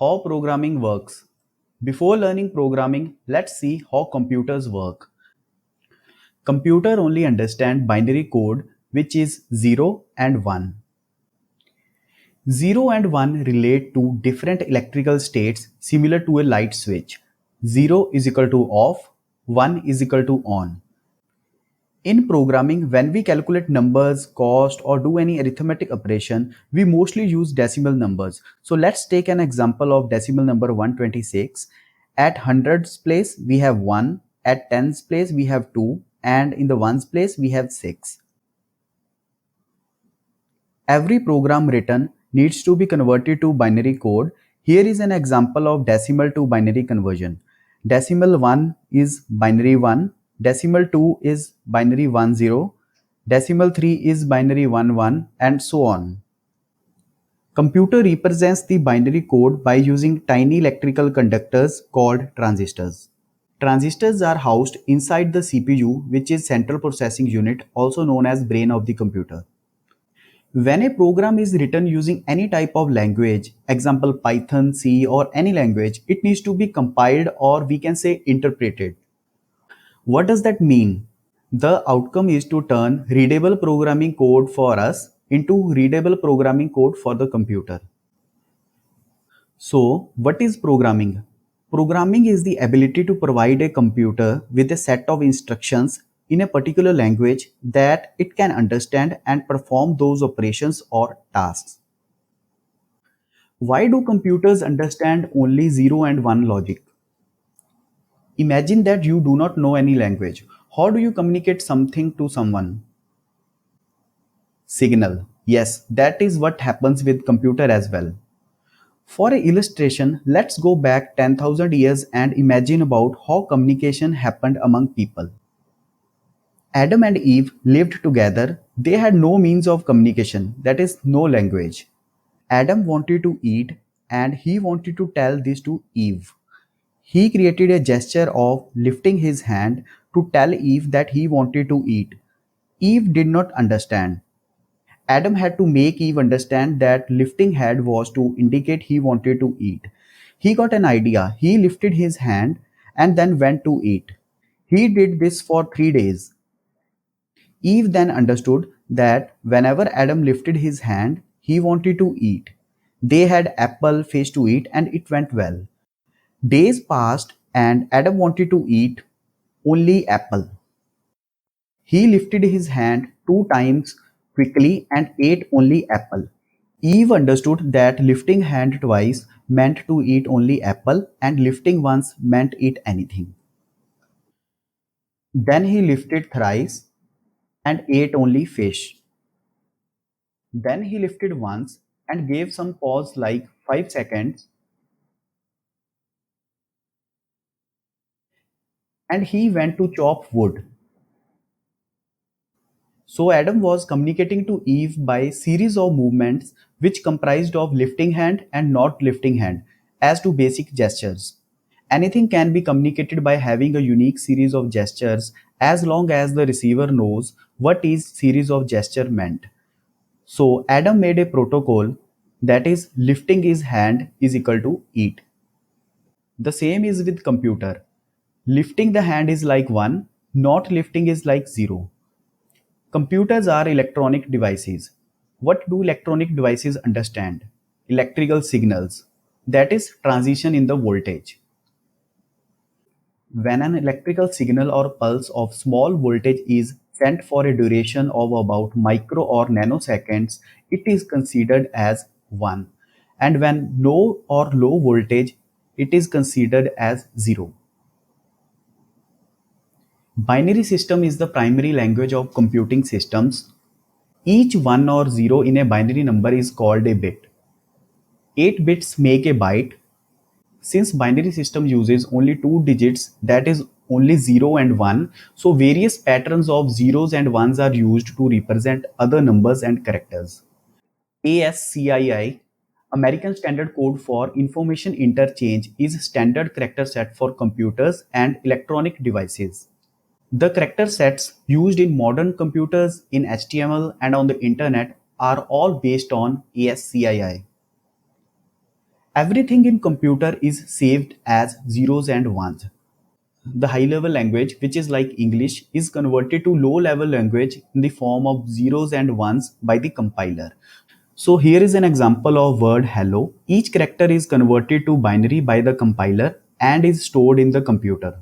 How programming works. Before learning programming, let's see how computers work. Computer only understand binary code which is 0 and 1. 0 and 1 relate to different electrical states similar to a light switch. 0 is equal to off, 1 is equal to on. In programming, when we calculate numbers, cost, or do any arithmetic operation, we mostly use decimal numbers. So let's take an example of decimal number 126. At hundreds place, we have 1. At tens place, we have 2. And in the ones place, we have 6. Every program written needs to be converted to binary code. Here is an example of decimal to binary conversion. Decimal 1 is binary 1, decimal 2 is binary 10, decimal 3 is binary 11, and so on. Computer represents the binary code by using tiny electrical conductors called transistors. Transistors are housed inside the CPU, which is central processing unit, also known as brain of the computer. When a program is written using any type of language, example Python, C or any language, it needs to be compiled or we can say interpreted. What does that mean? The outcome is to turn readable programming code for us into readable programming code for the computer. So, what is programming? Programming is the ability to provide a computer with a set of instructions in a particular language that it can understand and perform those operations or tasks. Why do computers understand only 0 and 1 logic? Imagine that you do not know any language. How do you communicate something to someone? Signal. Yes, that is what happens with computer as well. For a illustration, let's go back 10,000 years and imagine about how communication happened among people. Adam and Eve lived together. They had no means of communication, that is, no language. Adam wanted to eat and he wanted to tell this to Eve. He created a gesture of lifting his hand to tell Eve that he wanted to eat. Eve did not understand. Adam had to make Eve understand that lifting hand was to indicate he wanted to eat. He got an idea. He lifted his hand and then went to eat. He did this for 3 days. Eve then understood that whenever Adam lifted his hand, he wanted to eat. They had apple, fish to eat and it went well. Days passed and Adam wanted to eat only apple. He lifted his hand 2 times quickly and ate only apple. Eve understood that lifting hand twice meant to eat only apple and lifting once meant eat anything. Then he lifted thrice and ate only fish. Then he lifted once and gave some pause like 5 seconds and he went to chop wood. So Adam was communicating to Eve by series of movements which comprised of lifting hand and not lifting hand as to basic gestures. Anything can be communicated by having a unique series of gestures as long as the receiver knows what each series of gesture meant. So Adam made a protocol that is lifting his hand is equal to eat. The same is with computer. Lifting the hand is like 1, not lifting is like 0. Computers are electronic devices. What do electronic devices understand? Electrical signals. That is transition in the voltage. When an electrical signal or pulse of small voltage is sent for a duration of about micro or nanoseconds, it is considered as 1. And when no or low voltage, it is considered as 0. Binary system is the primary language of computing systems. Each 1 or 0 in a binary number is called a bit. 8 bits make a byte. Since binary system uses only 2 digits, that is only 0 and 1, so various patterns of zeros and ones are used to represent other numbers and characters. ASCII, American Standard Code for Information Interchange, is standard character set for computers and electronic devices. The character sets used in modern computers, in HTML, and on the internet are all based on ASCII. Everything in computer is saved as zeros and ones. The high level language, which is like English, is converted to low level language in the form of zeros and ones by the compiler. So here is an example of word hello. Each character is converted to binary by the compiler and is stored in the computer.